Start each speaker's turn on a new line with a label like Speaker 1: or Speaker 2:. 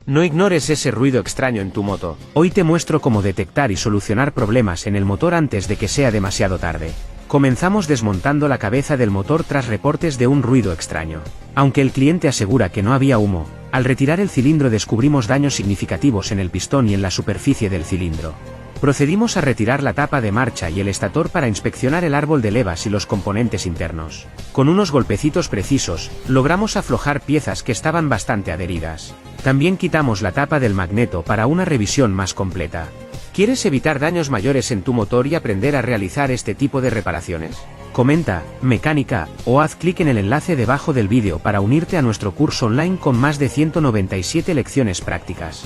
Speaker 1: No ignores ese ruido extraño en tu moto. Hoy te muestro cómo detectar y solucionar problemas en el motor antes de que sea demasiado tarde. Comenzamos desmontando la cabeza del motor tras reportes de un ruido extraño. Aunque el cliente asegura que no había humo, al retirar el cilindro descubrimos daños significativos en el pistón y en la superficie del cilindro. Procedimos a retirar la tapa de marcha y el estator para inspeccionar el árbol de levas y los componentes internos. Con unos golpecitos precisos, logramos aflojar piezas que estaban bastante adheridas. También quitamos la tapa del magneto para una revisión más completa. ¿Quieres evitar daños mayores en tu motor y aprender a realizar este tipo de reparaciones? Comenta, mecánica, o haz clic en el enlace debajo del vídeo para unirte a nuestro curso online con más de 197 lecciones prácticas.